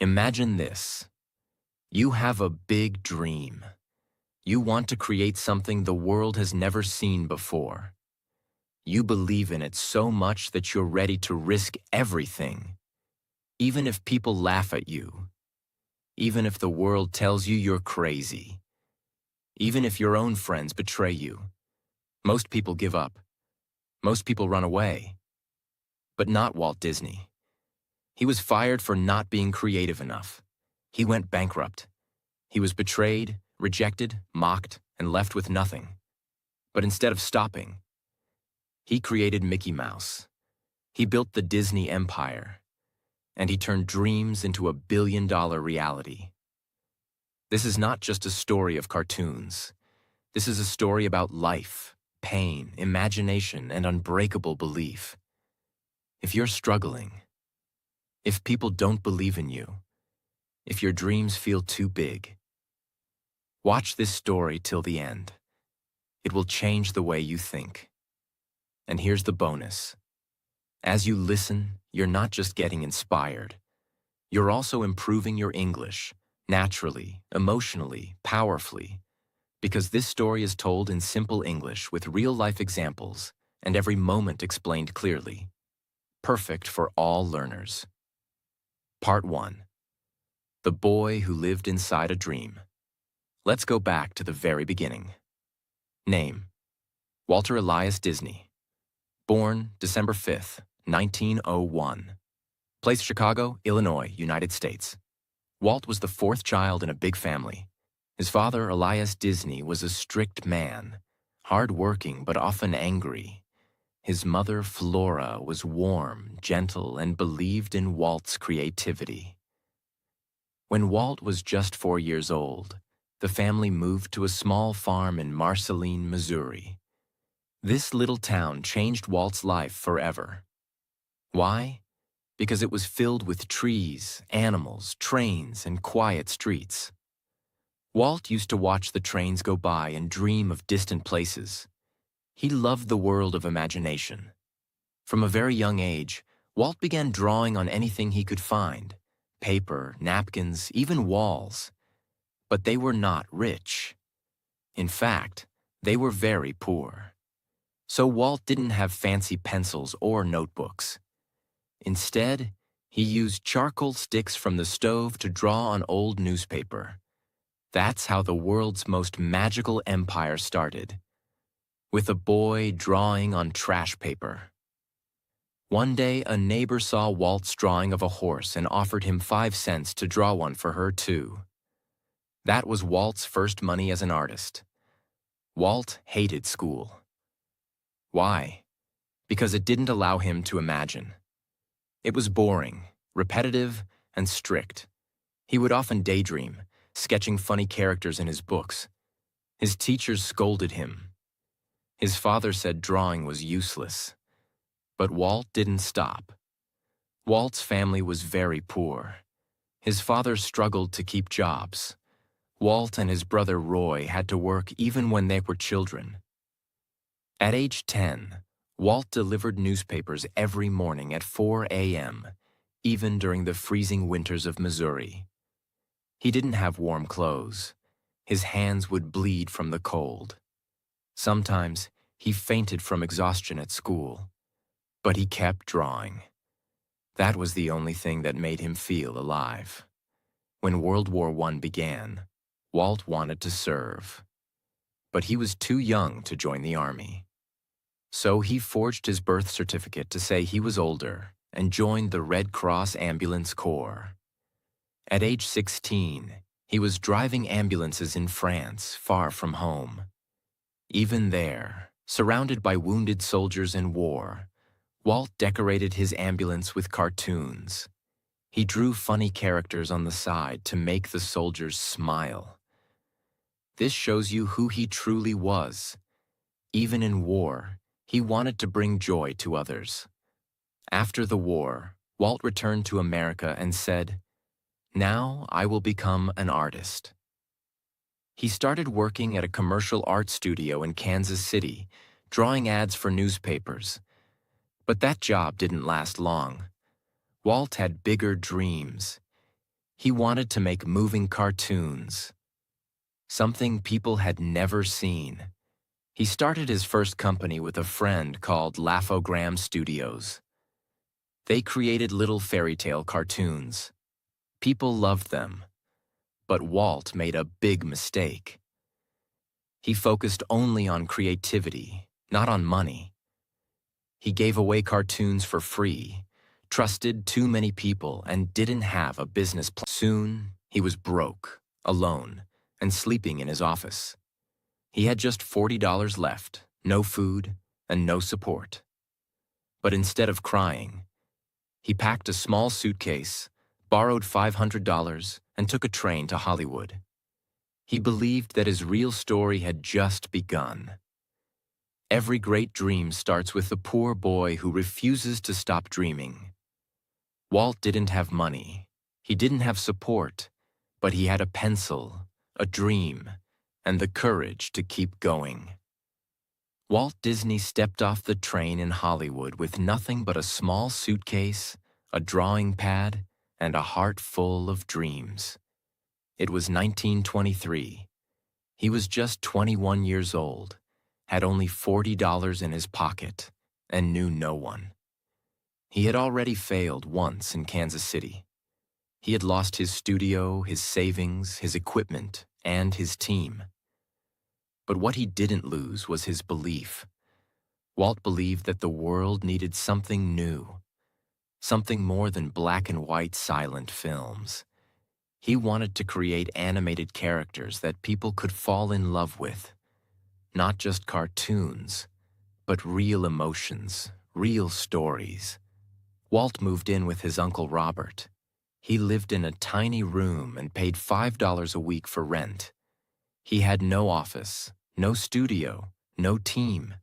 Imagine this. You have a big dream. You want to create something the world has never seen before. You believe in it so much that you're ready to risk everything, even if people laugh at you, even if the world tells you you're crazy, even if your own friends betray you. Most people give up. Most people run away. But not Walt Disney. He was fired for not being creative enough. He went bankrupt. He was betrayed, rejected, mocked, and left with nothing. But instead of stopping, he created Mickey Mouse. He built the Disney empire, and he turned dreams into a billion-dollar reality. This is not just a story of cartoons. This is a story about life, pain, imagination, and unbreakable belief. If you're struggling, if people don't believe in you, if your dreams feel too big, watch this story till the end. It will change the way you think. And here's the bonus. As you listen, you're not just getting inspired. You're also improving your English, naturally, emotionally, powerfully, because this story is told in simple English with real-life examples and every moment explained clearly. Perfect for all learners. Part 1. The Boy Who Lived Inside a Dream. Let's go back to the very beginning. Name: Walter Elias Disney. Born December 5th, 1901. Place: Chicago, Illinois, United States. Walt was the fourth child in a big family. His father, Elias Disney, was a strict man, hard-working but often angry. His mother, Flora, was warm, gentle, and believed in Walt's creativity. When Walt was just 4 years old, the family moved to a small farm in Marceline, Missouri. This little town changed Walt's life forever. Why? Because it was filled with trees, animals, trains, and quiet streets. Walt used to watch the trains go by and dream of distant places. He loved the world of imagination. From a very young age, Walt began drawing on anything he could find: paper, napkins, even walls. But they were not rich. In fact, they were very poor. So Walt didn't have fancy pencils or notebooks. Instead, he used charcoal sticks from the stove to draw on old newspaper. That's how the world's most magical empire started, with a boy drawing on trash paper. One day, a neighbor saw Walt's drawing of a horse and offered him 5 cents to draw one for her too. That was Walt's first money as an artist. Walt hated school. Why? Because it didn't allow him to imagine. It was boring, repetitive, and strict. He would often daydream, sketching funny characters in his books. His teachers scolded him. His father said drawing was useless. But Walt didn't stop. Walt's family was very poor. His father struggled to keep jobs. Walt and his brother Roy had to work even when they were children. At age 10, Walt delivered newspapers every morning at 4 a.m., even during the freezing winters of Missouri. He didn't have warm clothes. His hands would bleed from the cold. Sometimes he fainted from exhaustion at school, but he kept drawing. That was the only thing that made him feel alive. When World War I began, Walt wanted to serve, but he was too young to join the army. So he forged his birth certificate to say he was older and joined the Red Cross Ambulance Corps. At age 16, he was driving ambulances in France, far from home. Even there, surrounded by wounded soldiers in war, Walt decorated his ambulance with cartoons. He drew funny characters on the side to make the soldiers smile. This shows you who he truly was. Even in war, he wanted to bring joy to others. After the war, Walt returned to America and said, "Now I will become an artist." He started working at a commercial art studio in Kansas City, drawing ads for newspapers. But that job didn't last long. Walt had bigger dreams. He wanted to make moving cartoons, something people had never seen. He started his first company with a friend called Laughogram Studios. They created little fairy tale cartoons. People loved them, but Walt made a big mistake. He focused only on creativity, not on money. He gave away cartoons for free, trusted too many people, and didn't have a business plan. Soon, he was broke, alone, and sleeping in his office. He had just $40 left, no food, and no support. But instead of crying, he packed a small suitcase, borrowed $500, and took a train to Hollywood. He believed that his real story had just begun. Every great dream starts with the poor boy who refuses to stop dreaming. Walt didn't have money. He didn't have support, but he had a pencil, a dream, and the courage to keep going. Walt Disney stepped off the train in Hollywood with nothing but a small suitcase, a drawing pad, and a heart full of dreams. It was 1923. He was just 21 years old, had only $40 in his pocket, and knew no one. He had already failed once in Kansas City. He had lost his studio, his savings, his equipment, and his team. But what he didn't lose was his belief. Walt believed that the world needed something new, something more than black and white silent films. He wanted to create animated characters that people could fall in love with. Not just cartoons, but real emotions, real stories. Walt moved in with his Uncle Robert. He lived in a tiny room and paid $5 a week for rent. He had no office, no studio, no team.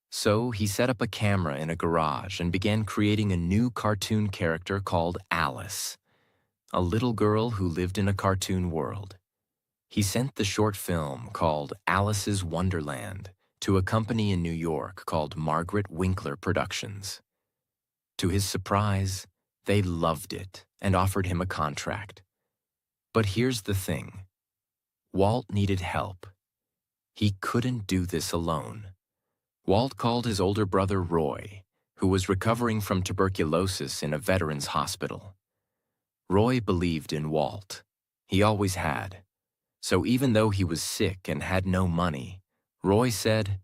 So he set up a camera in a garage and began creating a new cartoon character called Alice, a little girl who lived in a cartoon world. He sent the short film called Alice's Wonderland to a company in New York called Margaret Winkler Productions. To his surprise, they loved it and offered him a contract. But here's the thing. Walt needed help. He couldn't do this alone. Walt called his older brother Roy, who was recovering from tuberculosis in a veterans hospital. Roy believed in Walt. He always had. So even though he was sick and had no money, Roy said,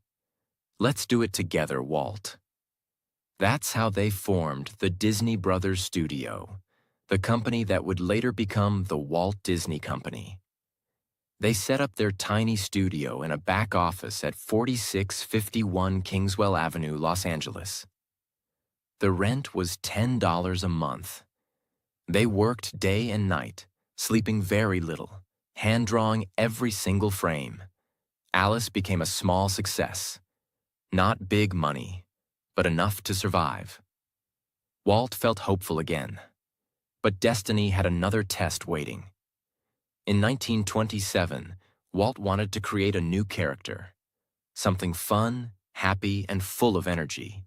"Let's do it together, Walt." That's how they formed the Disney Brothers Studio, the company that would later become the Walt Disney Company. They set up their tiny studio in a back office at 4651 Kingswell Avenue, Los Angeles. The rent was $10 a month. They worked day and night, sleeping very little, hand-drawing every single frame. Alice became a small success. Not big money, but enough to survive. Walt felt hopeful again. But destiny had another test waiting. In 1927, Walt wanted to create a new character, something fun, happy, and full of energy.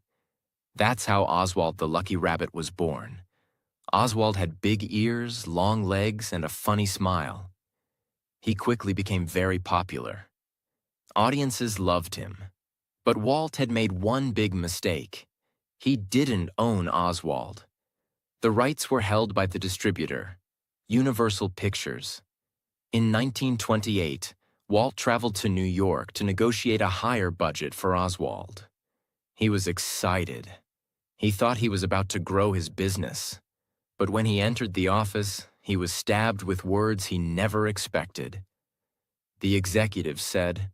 That's how Oswald the Lucky Rabbit was born. Oswald had big ears, long legs, and a funny smile. He quickly became very popular. Audiences loved him. But Walt had made one big mistake. He didn't own Oswald. The rights were held by the distributor, Universal Pictures. In 1928, Walt traveled to New York to negotiate a higher budget for Oswald. He was excited. He thought he was about to grow his business. But when he entered the office, he was stabbed with words he never expected. The executive said,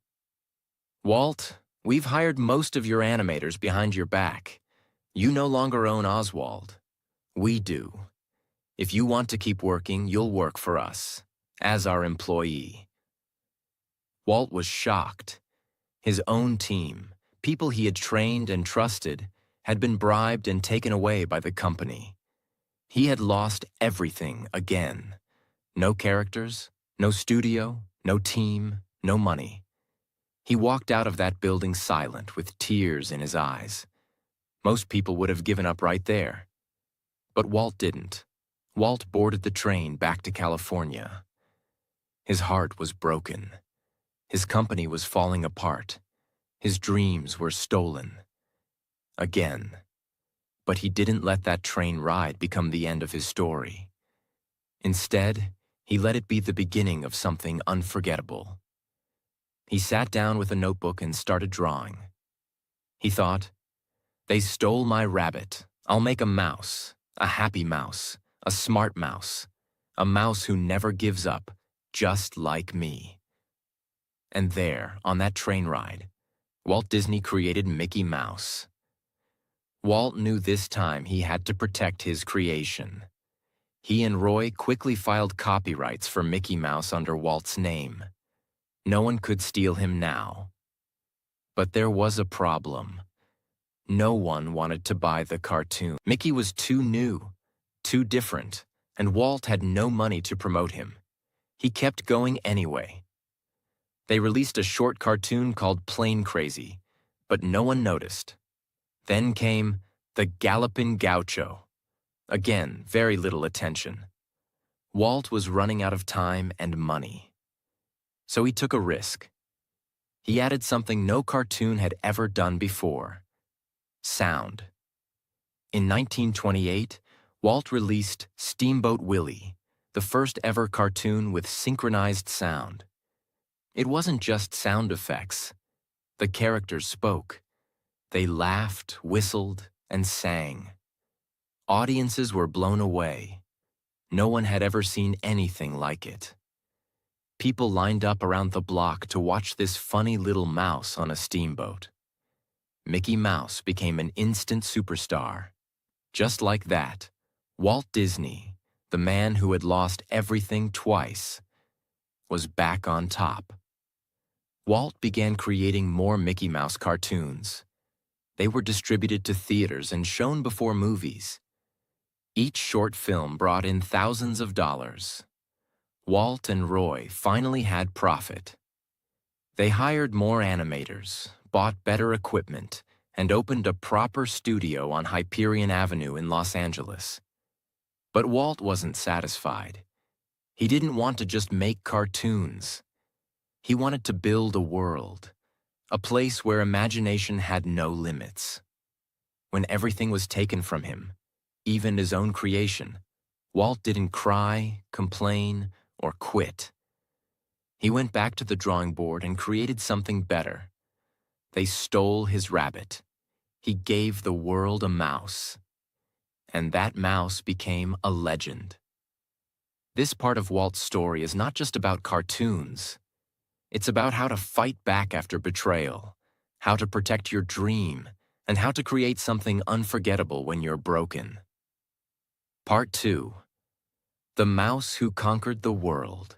"Walt, we've hired most of your animators behind your back. You no longer own Oswald. We do. If you want to keep working, you'll work for us, as our employee." Walt was shocked. His own team, people he had trained and trusted, had been bribed and taken away by the company. He had lost everything again. No characters, no studio, no team, no money. He walked out of that building silent, with tears in his eyes. Most people would have given up right there. But Walt didn't. Walt boarded the train back to California. His heart was broken. His company was falling apart. His dreams were stolen. Again. But he didn't let that train ride become the end of his story. Instead, he let it be the beginning of something unforgettable. He sat down with a notebook and started drawing. He thought, "They stole my rabbit. I'll make a mouse, a happy mouse, a smart mouse, a mouse who never gives up, just like me." And there, on that train ride, Walt Disney created Mickey Mouse. Walt knew this time he had to protect his creation. He and Roy quickly filed copyrights for Mickey Mouse under Walt's name. No one could steal him now. But there was a problem. No one wanted to buy the cartoon. Mickey was too new, too different, and Walt had no money to promote him. He kept going anyway. They released a short cartoon called Plain Crazy, but no one noticed. Then came The Gallopin' Gaucho. Again, very little attention. Walt was running out of time and money. So he took a risk. He added something no cartoon had ever done before: sound. In 1928, Walt released Steamboat Willie, the first ever cartoon with synchronized sound. It wasn't just sound effects. The characters spoke. They laughed, whistled, and sang. Audiences were blown away. No one had ever seen anything like it. People lined up around the block to watch this funny little mouse on a steamboat. Mickey Mouse became an instant superstar. Just like that, Walt Disney, the man who had lost everything twice, was back on top. Walt began creating more Mickey Mouse cartoons. They were distributed to theaters and shown before movies. Each short film brought in thousands of dollars. Walt and Roy finally had profit. They hired more animators, bought better equipment, and opened a proper studio on Hyperion Avenue in Los Angeles. But Walt wasn't satisfied. He didn't want to just make cartoons. He wanted to build a world, a place where imagination had no limits. When everything was taken from him, even his own creation, Walt didn't cry, complain, or quit. He went back to the drawing board and created something better. They stole his rabbit. He gave the world a mouse. And that mouse became a legend. This part of Walt's story is not just about cartoons. It's about how to fight back after betrayal, how to protect your dream, and how to create something unforgettable when you're broken. Part 2. The Mouse Who Conquered the World.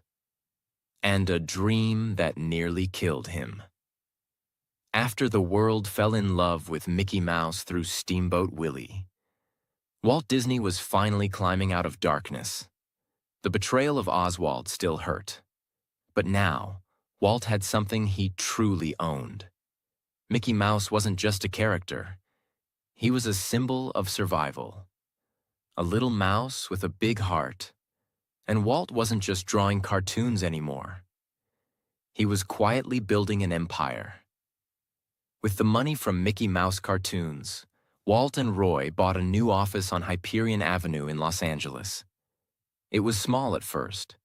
And a Dream That Nearly Killed Him. After the world fell in love with Mickey Mouse through Steamboat Willie, Walt Disney was finally climbing out of darkness. The betrayal of Oswald still hurt. But now, Walt had something he truly owned. Mickey Mouse wasn't just a character. He was a symbol of survival. A little mouse with a big heart. And Walt wasn't just drawing cartoons anymore. He was quietly building an empire. With the money from Mickey Mouse cartoons, Walt and Roy bought a new office on Hyperion Avenue in Los Angeles. It was small at first.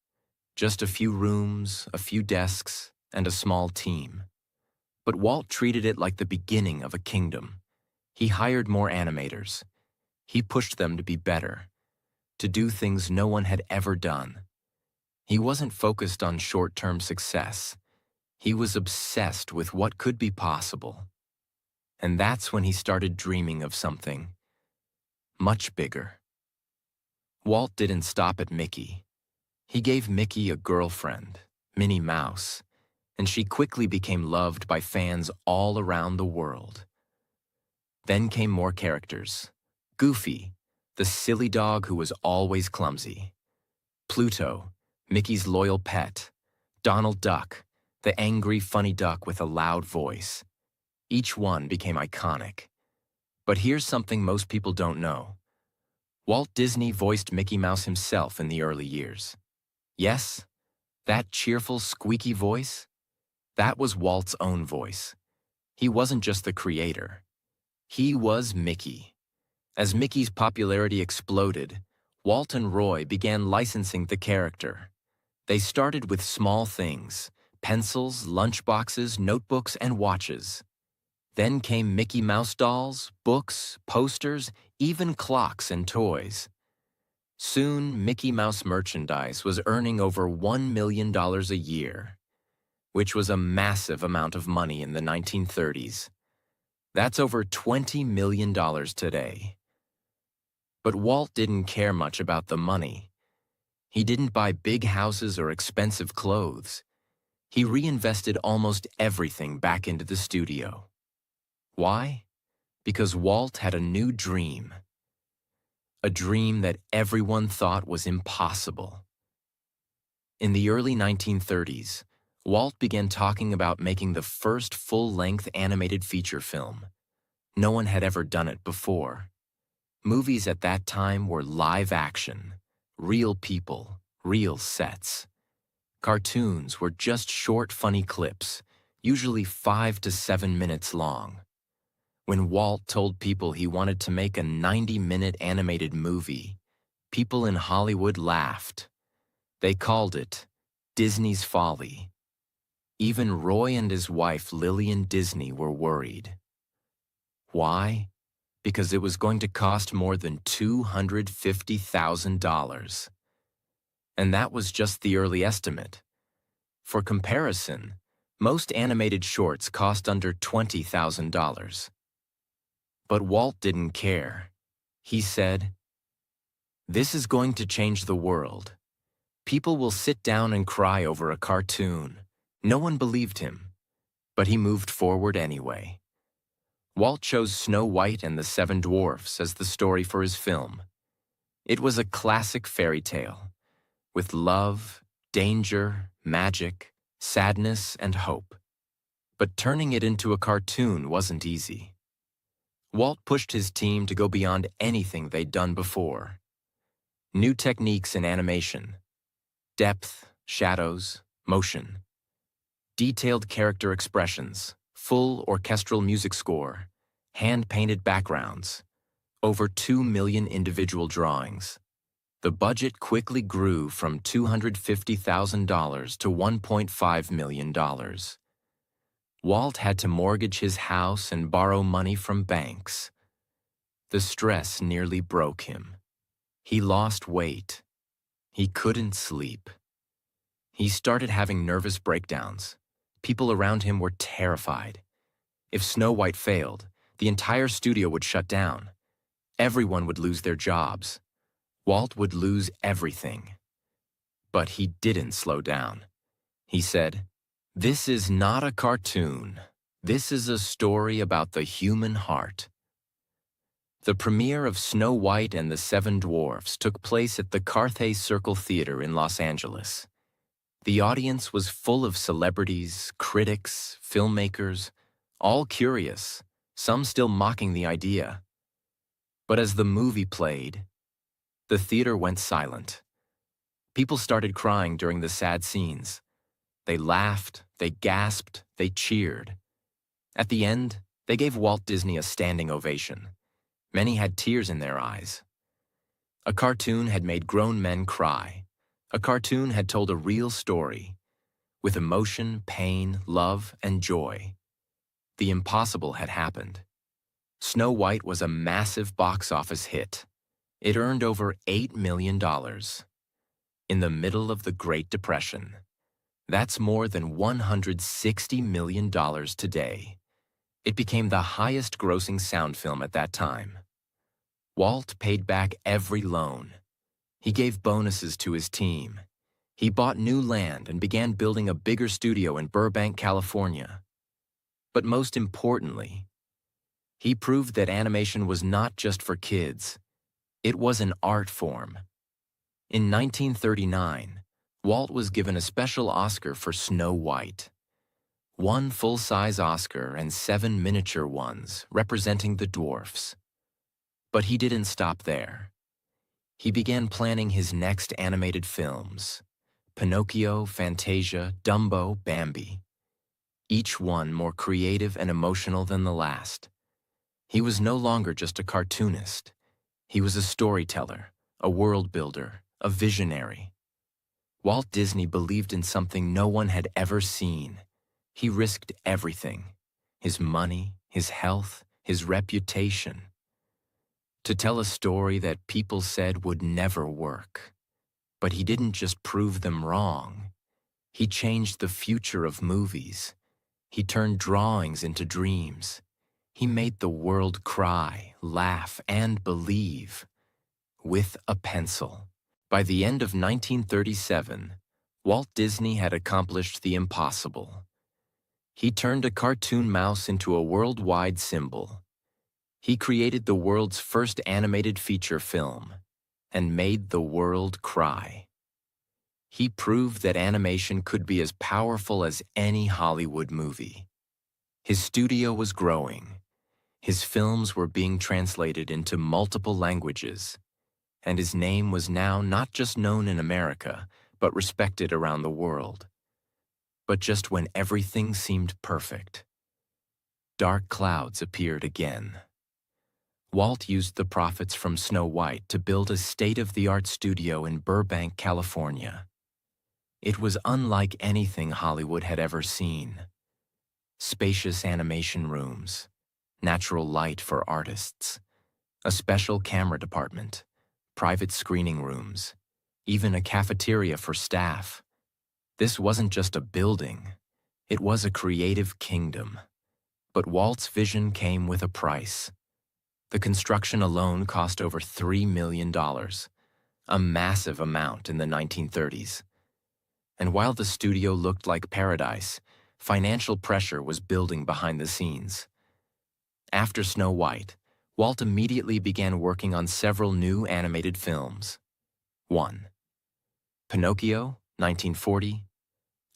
Just a few rooms, a few desks, and a small team. But Walt treated it like the beginning of a kingdom. He hired more animators. He pushed them to be better, to do things no one had ever done. He wasn't focused on short-term success. He was obsessed with what could be possible. And that's when he started dreaming of something much bigger. Walt didn't stop at Mickey. He gave Mickey a girlfriend, Minnie Mouse, and she quickly became loved by fans all around the world. Then came more characters. Goofy, the silly dog who was always clumsy. Pluto, Mickey's loyal pet. Donald Duck, the angry, funny duck with a loud voice. Each one became iconic. But here's something most people don't know. Walt Disney voiced Mickey Mouse himself in the early years. Yes, that cheerful, squeaky voice, that was Walt's own voice. He wasn't just the creator. He was Mickey. As Mickey's popularity exploded, Walt and Roy began licensing the character. They started with small things: pencils, lunchboxes, notebooks, and watches. Then came Mickey Mouse dolls, books, posters, even clocks and toys. Soon, Mickey Mouse merchandise was earning over $1 million a year, which was a massive amount of money in the 1930s. That's over $20 million today. But Walt didn't care much about the money. He didn't buy big houses or expensive clothes. He reinvested almost everything back into the studio. Why? Because Walt had a new dream. A dream that everyone thought was impossible. In the early 1930s, Walt began talking about making the first full-length animated feature film. No one had ever done it before. Movies at that time were live action, real people, real sets. Cartoons were just short, funny clips, usually 5 to 7 minutes long. When Walt told people he wanted to make a 90-minute animated movie, people in Hollywood laughed. They called it Disney's Folly. Even Roy and his wife Lillian Disney were worried. Why? Because it was going to cost more than $250,000. And that was just the early estimate. For comparison, most animated shorts cost under $20,000. But Walt didn't care. He said, "This is going to change the world. People will sit down and cry over a cartoon." No one believed him, but he moved forward anyway. Walt chose Snow White and the Seven Dwarfs as the story for his film. It was a classic fairy tale, with love, danger, magic, sadness, and hope. But turning it into a cartoon wasn't easy. Walt pushed his team to go beyond anything they'd done before. New techniques in animation: depth, shadows, motion. Detailed character expressions, full orchestral music score, hand-painted backgrounds, over 2 million individual drawings. The budget quickly grew from $250,000 to $1.5 million. Walt had to mortgage his house and borrow money from banks. The stress nearly broke him. He lost weight. He couldn't sleep. He started having nervous breakdowns. People around him were terrified. If Snow White failed, the entire studio would shut down. Everyone would lose their jobs. Walt would lose everything. But he didn't slow down. He said, "This is not a cartoon. This is a story about the human heart." The premiere of Snow White and the Seven Dwarfs took place at the Carthay Circle Theater in Los Angeles. The audience was full of celebrities, critics, filmmakers, all curious, some still mocking the idea. But as the movie played, the theater went silent. People started crying during the sad scenes. They laughed, they gasped, they cheered. At the end, they gave Walt Disney a standing ovation. Many had tears in their eyes. A cartoon had made grown men cry. A cartoon had told a real story, with emotion, pain, love, and joy. The impossible had happened. Snow White was a massive box office hit. It earned over $8 million. In the middle of the Great Depression. That's more than $160 million today. It became the highest-grossing sound film at that time. Walt paid back every loan. He gave bonuses to his team. He bought new land and began building a bigger studio in Burbank, California. But most importantly, he proved that animation was not just for kids. It was an art form. In 1939, Walt was given a special Oscar for Snow White. 1 full-size Oscar and 7 miniature ones representing the dwarfs. But he didn't stop there. He began planning his next animated films: Pinocchio, Fantasia, Dumbo, Bambi. Each one more creative and emotional than the last. He was no longer just a cartoonist. He was a storyteller, a world builder, a visionary. Walt Disney believed in something no one had ever seen. He risked everything: his money, his health, his reputation, to tell a story that people said would never work. But he didn't just prove them wrong. He changed the future of movies. He turned drawings into dreams. He made the world cry, laugh, and believe with a pencil. By the end of 1937, Walt Disney had accomplished the impossible. He turned a cartoon mouse into a worldwide symbol. He created the world's first animated feature film and made the world cry. He proved that animation could be as powerful as any Hollywood movie. His studio was growing. His films were being translated into multiple languages, and his name was now not just known in America, but respected around the world. But just when everything seemed perfect, dark clouds appeared again. Walt used the profits from Snow White to build a state-of-the-art studio in Burbank, California. It was unlike anything Hollywood had ever seen. Spacious animation rooms, natural light for artists, a special camera department, private screening rooms, even a cafeteria for staff. This wasn't just a building, it was a creative kingdom. But Walt's vision came with a price. The construction alone cost over $3 million, a massive amount in the 1930s. And while the studio looked like paradise, financial pressure was building behind the scenes. After Snow White, Walt immediately began working on several new animated films. 1. Pinocchio, 1940,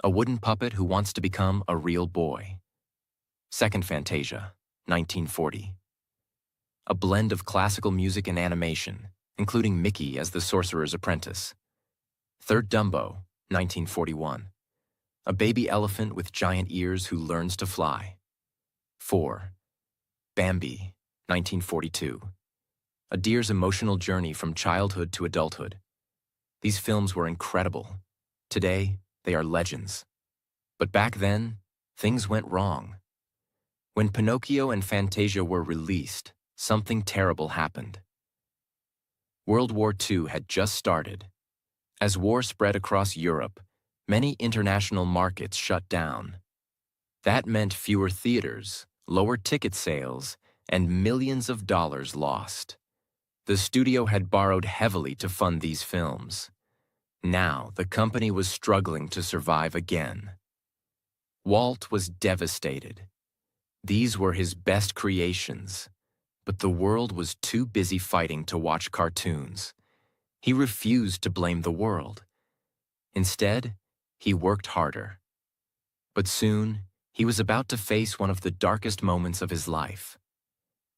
a wooden puppet who wants to become a real boy. Second Fantasia, 1940, a blend of classical music and animation, including Mickey as the sorcerer's apprentice. Third Dumbo, 1941, a baby elephant with giant ears who learns to fly. 4. Bambi, 1942, a deer's emotional journey from childhood to adulthood. These films were incredible. Today, they are legends. But back then, things went wrong. When Pinocchio and Fantasia were released, something terrible happened. World War II had just started. As war spread across Europe, many international markets shut down. That meant fewer theaters, lower ticket sales, and millions of dollars lost. The studio had borrowed heavily to fund these films. Now, the company was struggling to survive again. Walt was devastated. These were his best creations, but the world was too busy fighting to watch cartoons. He refused to blame the world. Instead, he worked harder. But soon, he was about to face one of the darkest moments of his life.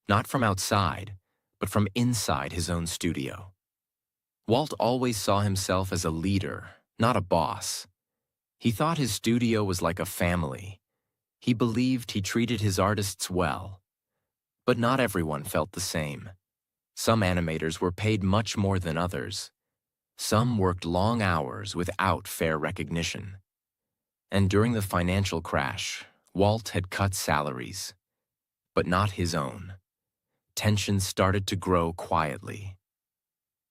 Not from outside, but from inside his own studio. Walt always saw himself as a leader, not a boss. He thought his studio was like a family. He believed he treated his artists well. But not everyone felt the same. Some animators were paid much more than others. Some worked long hours without fair recognition. And during the financial crash, Walt had cut salaries, but not his own. Tensions started to grow quietly.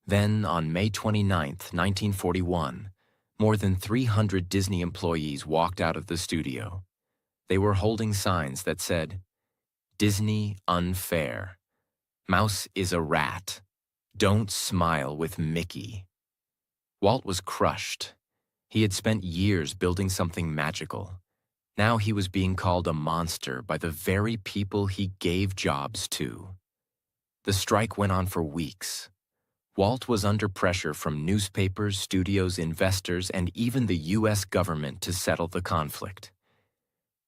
Then, on May 29, 1941, more than 300 Disney employees walked out of the studio. They were holding signs that said, "Disney unfair. Mouse is a rat. Don't smile with Mickey." Walt was crushed. He had spent years building something magical. Now he was being called a monster by the very people he gave jobs to. The strike went on for weeks. Walt was under pressure from newspapers, studios, investors, and even the U.S. government to settle the conflict.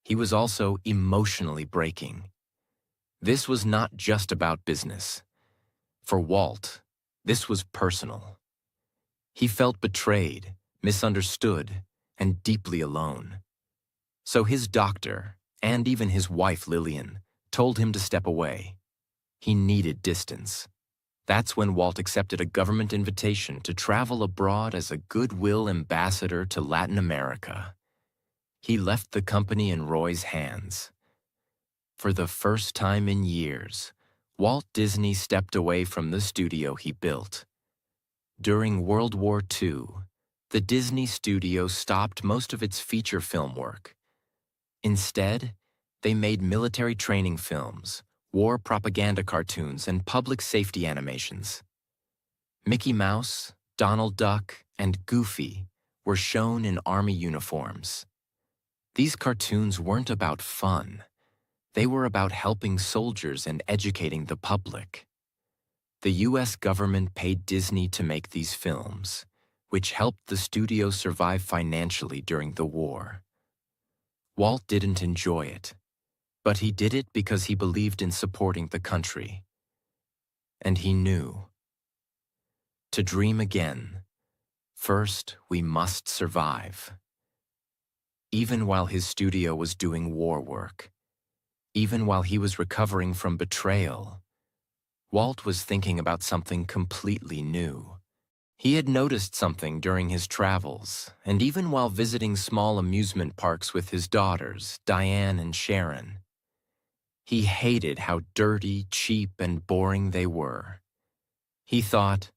He was also emotionally breaking. This was not just about business. For Walt, This was personal. He felt betrayed, misunderstood, and deeply alone. So his doctor, and even his wife Lillian, told him to step away. He needed distance. That's when Walt accepted a government invitation to travel abroad as a goodwill ambassador to Latin America. He left the company in Roy's hands. For the first time in years, Walt Disney stepped away from the studio he built. During World War II, the Disney studio stopped most of its feature film work. Instead, they made military training films, war propaganda cartoons, and public safety animations. Mickey Mouse, Donald Duck, and Goofy were shown in army uniforms. These cartoons weren't about fun. They were about helping soldiers and educating the public. The U.S. government paid Disney to make these films, which helped the studio survive financially during the war. Walt didn't enjoy it, but he did it because he believed in supporting the country. And he knew. To dream again, first we must survive. Even while his studio was doing war work, even while he was recovering from betrayal, Walt was thinking about something completely new. He had noticed something during his travels, and even while visiting small amusement parks with his daughters, Diane and Sharon. He hated how dirty, cheap, and boring they were. He thought,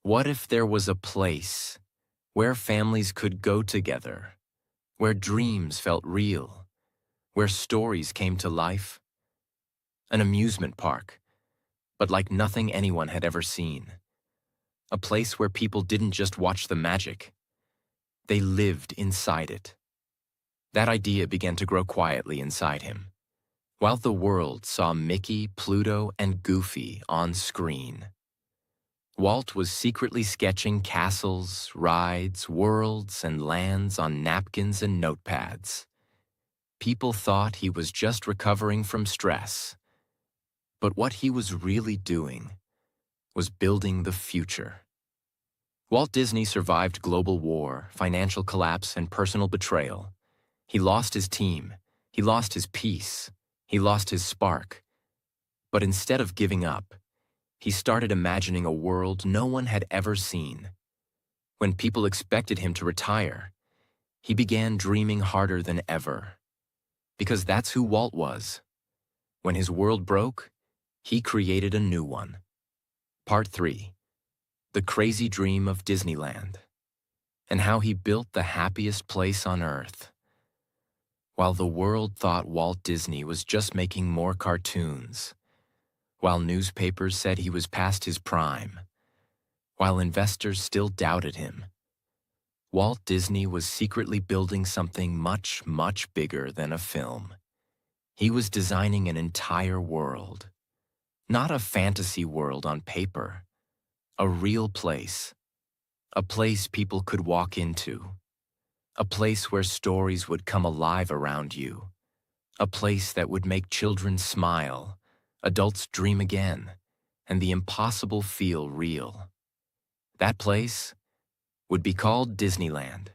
what if there was a place where families could go together, where dreams felt real, where stories came to life? An amusement park, but like nothing anyone had ever seen. A place where people didn't just watch the magic, they lived inside it. That idea began to grow quietly inside him, while the world saw Mickey, Pluto, and Goofy on screen. Walt was secretly sketching castles, rides, worlds, and lands on napkins and notepads. People thought he was just recovering from stress, but what he was really doing was building the future. Walt Disney survived global war, financial collapse, and personal betrayal. He lost his team, he lost his peace, he lost his spark. But instead of giving up, he started imagining a world no one had ever seen. When people expected him to retire, he began dreaming harder than ever. Because that's who Walt was. When his world broke, he created a new one. Part 3. The Crazy Dream of Disneyland, and how he built the happiest place on Earth. While the world thought Walt Disney was just making more cartoons, while newspapers said he was past his prime, while investors still doubted him, Walt Disney was secretly building something much, much bigger than a film. He was designing an entire world. Not a fantasy world on paper. A real place. A place people could walk into. A place where stories would come alive around you. A place that would make children smile, adults dream again, and the impossible feel real. That place would be called Disneyland.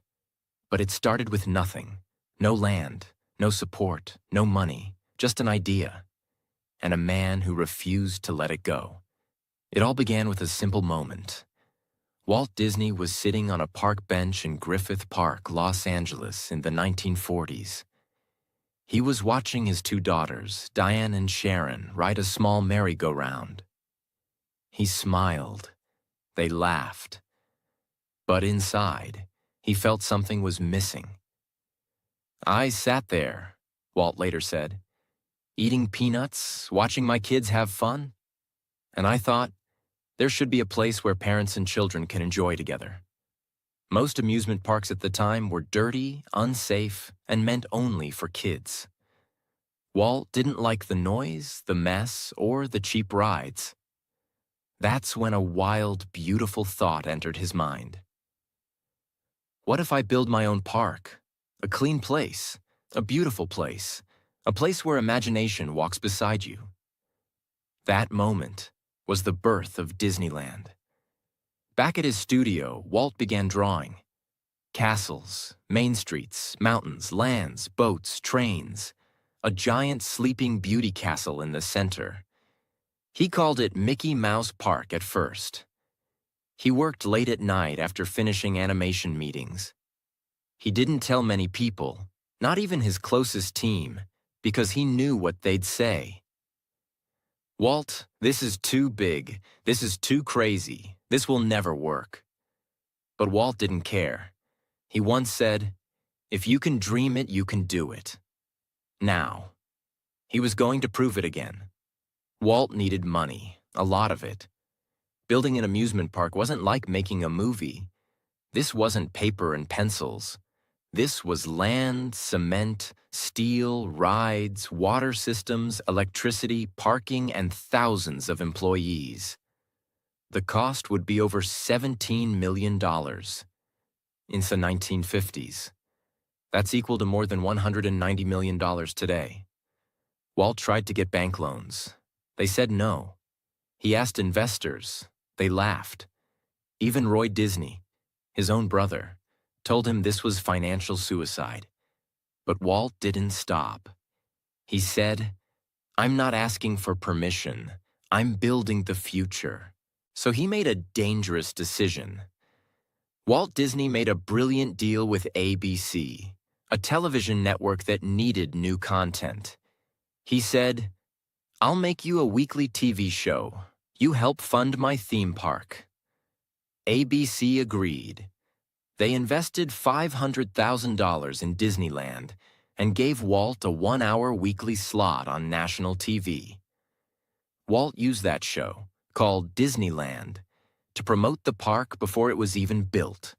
But it started with nothing. No land, no support, no money, just an idea. And a man who refused to let it go. It all began with a simple moment. Walt Disney was sitting on a park bench in Griffith Park, Los Angeles, in the 1940s. He was watching his two daughters, Diane and Sharon, ride a small merry-go-round. He smiled. They laughed. But inside, he felt something was missing. I sat there, Walt later said, eating peanuts, watching my kids have fun, and I thought, there should be a place where parents and children can enjoy together. Most amusement parks at the time were dirty, unsafe, and meant only for kids. Walt didn't like the noise, the mess, or the cheap rides. That's when a wild, beautiful thought entered his mind. What if I build my own park? A clean place, a beautiful place, a place where imagination walks beside you. That moment was the birth of Disneyland, Back at his studio, Walt began drawing. Castles, main streets, mountains, lands, boats, trains. A giant sleeping beauty castle in the center. He called it Mickey Mouse Park at first. He worked late at night after finishing animation meetings. He didn't tell many people, not even his closest team, because he knew what they'd say. "Walt, this is too big. This is too crazy. This will never work." But Walt didn't care. He once said, "If you can dream it, you can do it." Now, he was going to prove it again. Walt needed money, a lot of it. Building an amusement park wasn't like making a movie. This wasn't paper and pencils. This was land, cement, steel, rides, water systems, electricity, parking, and thousands of employees. The cost would be over $17 million. In the 1950s. That's equal to more than $190 million today. Walt tried to get bank loans. They said no. He asked investors. They laughed. Even Walt Disney, his own brother, told him this was financial suicide. But Walt didn't stop. He said, "I'm not asking for permission. I'm building the future." So he made a dangerous decision. Walt Disney made a brilliant deal with ABC, a television network that needed new content. He said, "I'll make you a weekly TV show. You help fund my theme park." ABC agreed. They invested $500,000 in Disneyland and gave Walt a 1-hour weekly slot on national TV. Walt used that show, called Disneyland, to promote the park before it was even built.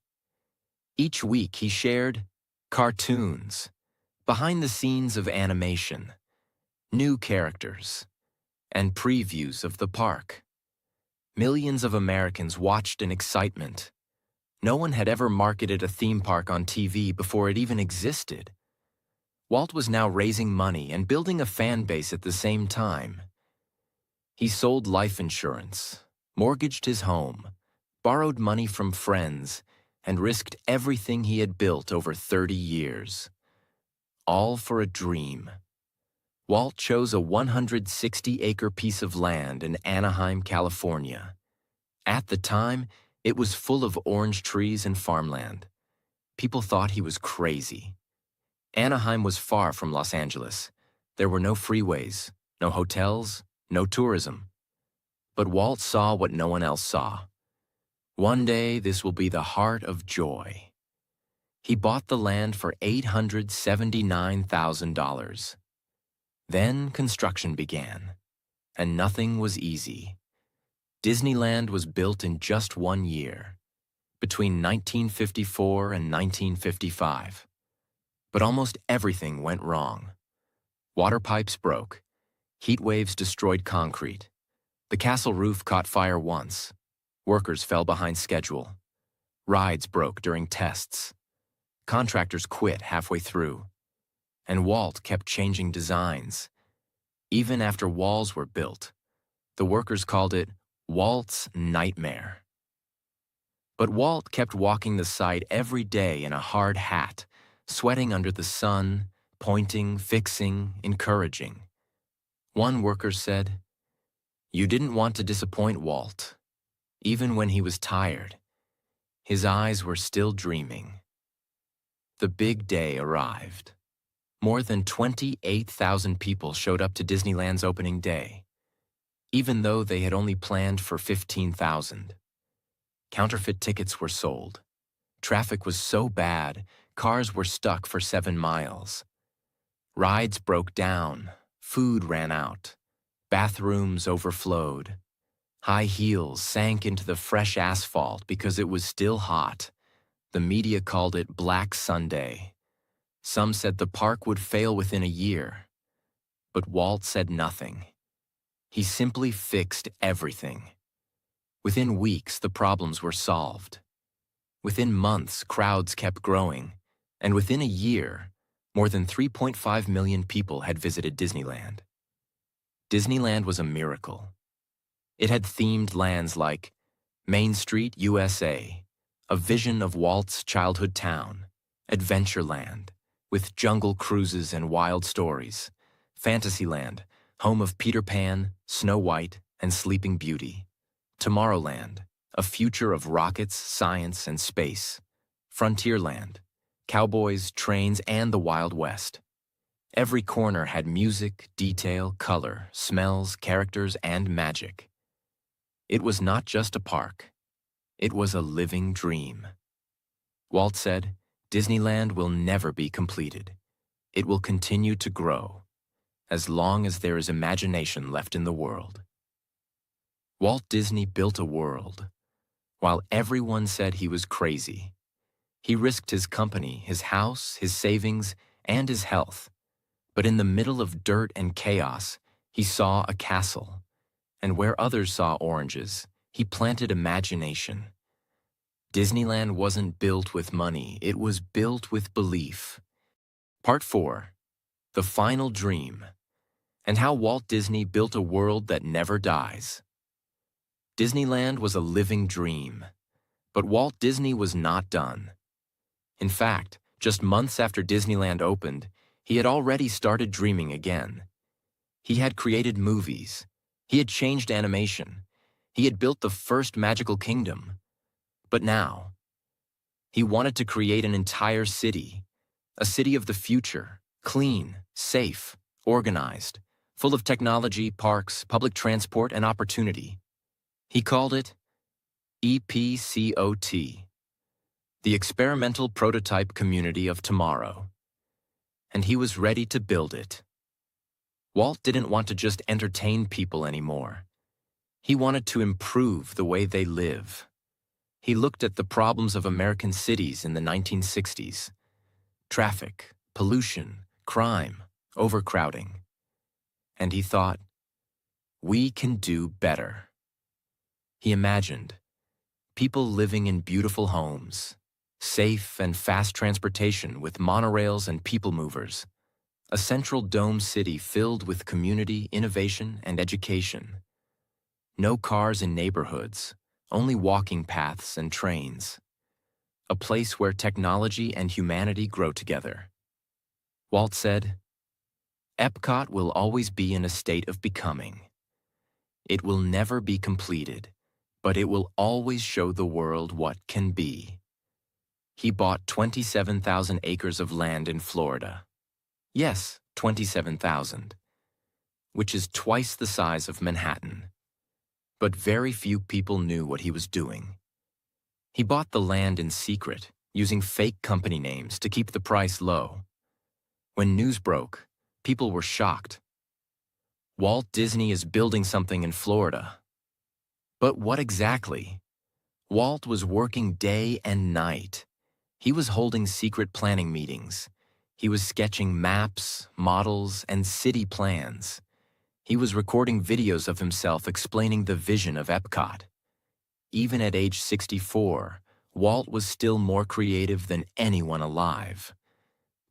Each week he shared cartoons, behind the scenes of animation, new characters, and previews of the park. Millions of Americans watched in excitement. No one had ever marketed a theme park on TV before it even existed. Walt was now raising money and building a fan base at the same time. He sold life insurance, mortgaged his home, borrowed money from friends, and risked everything he had built over 30 years. All for a dream. Walt chose a 160-acre piece of land in Anaheim, California. At the time, it was full of orange trees and farmland. People thought he was crazy. Anaheim was far from Los Angeles. There were no freeways, no hotels, no tourism. But Walt saw what no one else saw. One day, this will be the heart of joy. He bought the land for $879,000. Then construction began, and nothing was easy. Disneyland was built in just 1 year, between 1954 and 1955. But almost everything went wrong. Water pipes broke. Heat waves destroyed concrete. The castle roof caught fire once. Workers fell behind schedule. Rides broke during tests. Contractors quit halfway through. And Walt kept changing designs. Even after walls were built, the workers called it Walt's nightmare. But Walt kept walking the site every day in a hard hat, sweating under the sun, pointing, fixing, encouraging. One worker said, "You didn't want to disappoint Walt." Even when he was tired, his eyes were still dreaming. The big day arrived. More than 28,000 people showed up to Disneyland's opening day, even though they had only planned for 15,000. Counterfeit tickets were sold. Traffic was so bad, cars were stuck for 7 miles. Rides broke down, food ran out, bathrooms overflowed. High heels sank into the fresh asphalt because it was still hot. The media called it Black Sunday. Some said the park would fail within a year. But Walt said nothing. He simply fixed everything. Within weeks, the problems were solved. Within months, crowds kept growing. And within a year, more than 3.5 million people had visited Disneyland. Disneyland was a miracle. It had themed lands like Main Street, USA, a vision of Walt's childhood town. Adventureland, with jungle cruises and wild stories. Fantasyland, home of Peter Pan, Snow White, and Sleeping Beauty. Tomorrowland, a future of rockets, science, and space. Frontierland, cowboys, trains, and the Wild West. Every corner had music, detail, color, smells, characters, and magic. It was not just a park. It was a living dream. Walt said, "Disneyland will never be completed. It will continue to grow, as long as there is imagination left in the world." Walt Disney built a world, while everyone said he was crazy. He risked his company, his house, his savings, and his health. But in the middle of dirt and chaos, he saw a castle. And where others saw oranges, he planted imagination. Disneyland wasn't built with money, it was built with belief. Part 4. The Final Dream, and how Walt Disney built a world that never dies. Disneyland was a living dream, but Walt Disney was not done. In fact, just months after Disneyland opened, he had already started dreaming again. He had created movies. He had changed animation. He had built the first magical kingdom. But now, he wanted to create an entire city, a city of the future, clean, safe, organized, full of technology, parks, public transport, and opportunity. He called it EPCOT, the Experimental Prototype Community of Tomorrow. And he was ready to build it. Walt didn't want to just entertain people anymore. He wanted to improve the way they live. He looked at the problems of American cities in the 1960s. Traffic, pollution, crime, overcrowding. And he thought, we can do better. He imagined people living in beautiful homes, safe and fast transportation with monorails and people movers, a central dome city filled with community, innovation, and education. No cars in neighborhoods, only walking paths and trains. A place where technology and humanity grow together. Walt said, "Epcot will always be in a state of becoming. It will never be completed, but it will always show the world what can be." He bought 27,000 acres of land in Florida. Yes, 27,000, which is twice the size of Manhattan. But very few people knew what he was doing. He bought the land in secret, using fake company names to keep the price low. When news broke, people were shocked. Walt Disney is building something in Florida. But what exactly? Walt was working day and night. He was holding secret planning meetings. He was sketching maps, models, and city plans. He was recording videos of himself explaining the vision of Epcot. Even at age 64, Walt was still more creative than anyone alive.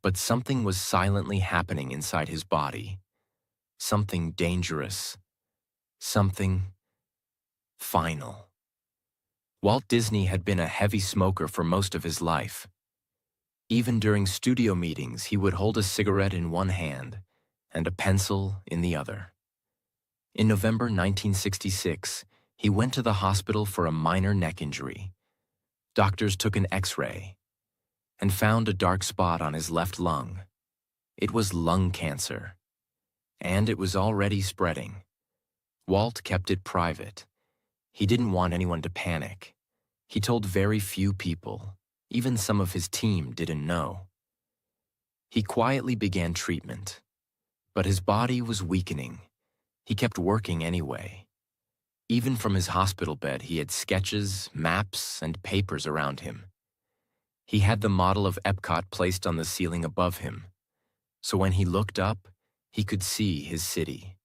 But something was silently happening inside his body. Something dangerous. Something final. Walt Disney had been a heavy smoker for most of his life. Even during studio meetings, he would hold a cigarette in one hand and a pencil in the other. In November 1966, he went to the hospital for a minor neck injury. Doctors took an X-ray and found a dark spot on his left lung. It was lung cancer, and it was already spreading. Walt kept it private. He didn't want anyone to panic. He told very few people. Even some of his team didn't know. He quietly began treatment, but his body was weakening. He kept working anyway. Even from his hospital bed, he had sketches, maps, and papers around him. He had the model of Epcot placed on the ceiling above him, so when he looked up, he could see his city.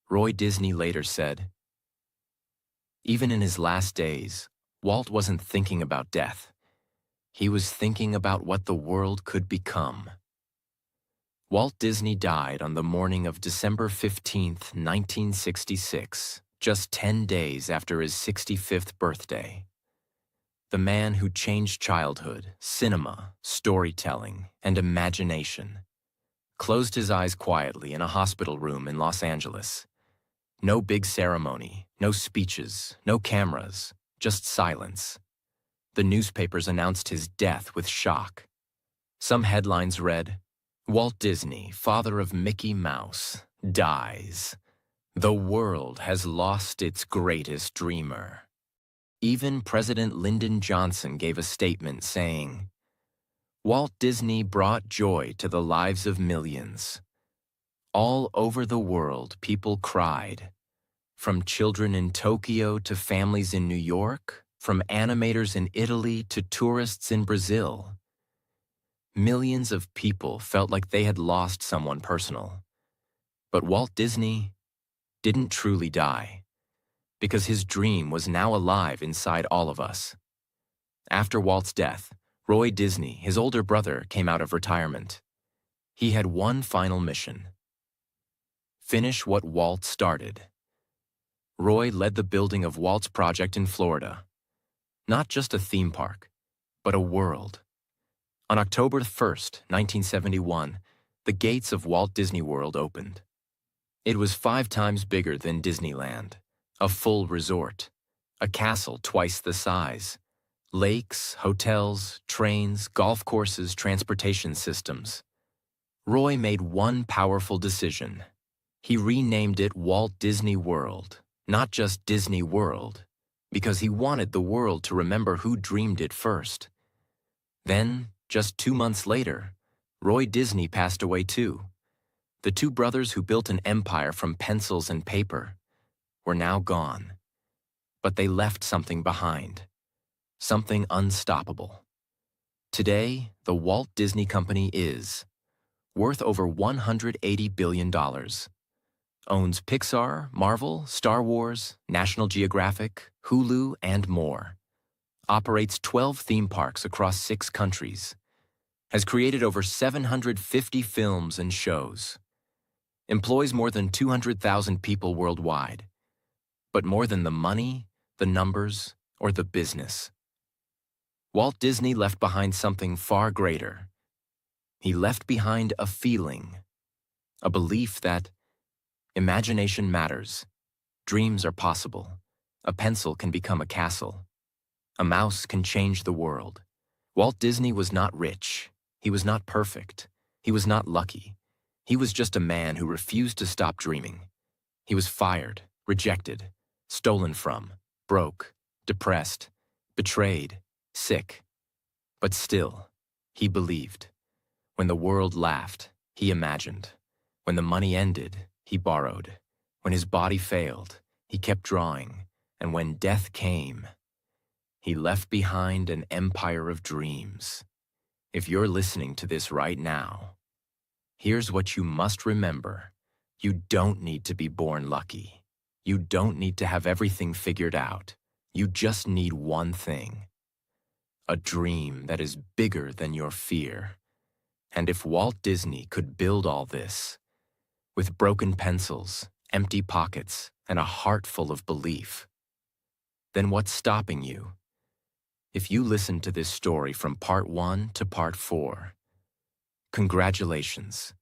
Roy Disney later said, "Even in his last days, Walt wasn't thinking about death. He was thinking about what the world could become." Walt Disney died on the morning of December 15, 1966, just 10 days after his 65th birthday. The man who changed childhood, cinema, storytelling, and imagination closed his eyes quietly in a hospital room in Los Angeles. No big ceremony, no speeches, no cameras, just silence. The newspapers announced his death with shock. Some headlines read, "Walt Disney, father of Mickey Mouse, dies. The world has lost its greatest dreamer." Even President Lyndon Johnson gave a statement saying, "Walt Disney brought joy to the lives of millions." All over the world, people cried. From children in Tokyo to families in New York, from animators in Italy to tourists in Brazil. Millions of people felt like they had lost someone personal. But Walt Disney didn't truly die, because his dream was now alive inside all of us. After Walt's death, Roy Disney, his older brother, came out of retirement. He had one final mission: finish what Walt started. Roy led the building of Walt's project in Florida. Not just a theme park, but a world. On October 1st, 1971, the gates of Walt Disney World opened. It was 5 times bigger than Disneyland, a full resort, a castle twice the size, lakes, hotels, trains, golf courses, transportation systems. Roy made one powerful decision. He renamed it Walt Disney World, not just Disney World, because he wanted the world to remember who dreamed it first. Then, just 2 months later, Roy Disney passed away too. The 2 brothers who built an empire from pencils and paper were now gone. But they left something behind, something unstoppable. Today, the Walt Disney Company is worth over $180 billion. Owns Pixar, Marvel, Star Wars, National Geographic, Hulu, and more. Operates 12 theme parks across 6 countries. Has created over 750 films and shows. Employs more than 200,000 people worldwide. But more than the money, the numbers, or the business, Walt Disney left behind something far greater. He left behind a feeling, a belief that imagination matters, dreams are possible, a pencil can become a castle, a mouse can change the world. Walt Disney was not rich, he was not perfect, he was not lucky. He was just a man who refused to stop dreaming. He was fired, rejected, stolen from, broke, depressed, betrayed, sick. But still, he believed. When the world laughed, he imagined. When the money ended, he borrowed. When his body failed, he kept drawing. And when death came, he left behind an empire of dreams. If you're listening to this right now, here's what you must remember. You don't need to be born lucky. You don't need to have everything figured out. You just need one thing: a dream that is bigger than your fear. And if Walt Disney could build all this, with broken pencils, empty pockets, and a heart full of belief, then what's stopping you? If you listen to this story from part 1 to part 4, congratulations.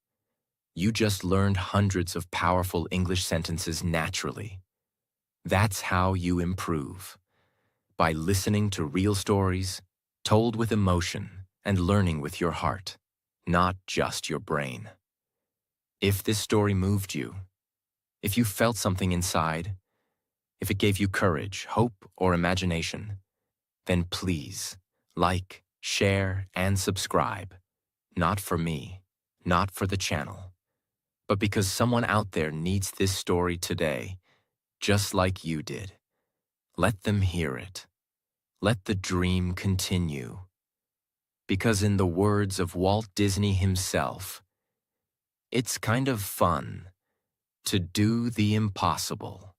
You just learned hundreds of powerful English sentences naturally. That's how you improve. By listening to real stories, told with emotion, and learning with your heart, not just your brain. If this story moved you, if you felt something inside, if it gave you courage, hope, or imagination, then please like, share, and subscribe. Not for me, not for the channel, but because someone out there needs this story today, just like you did. Let them hear it. Let the dream continue. Because in the words of Walt Disney himself, it's kind of fun to do the impossible.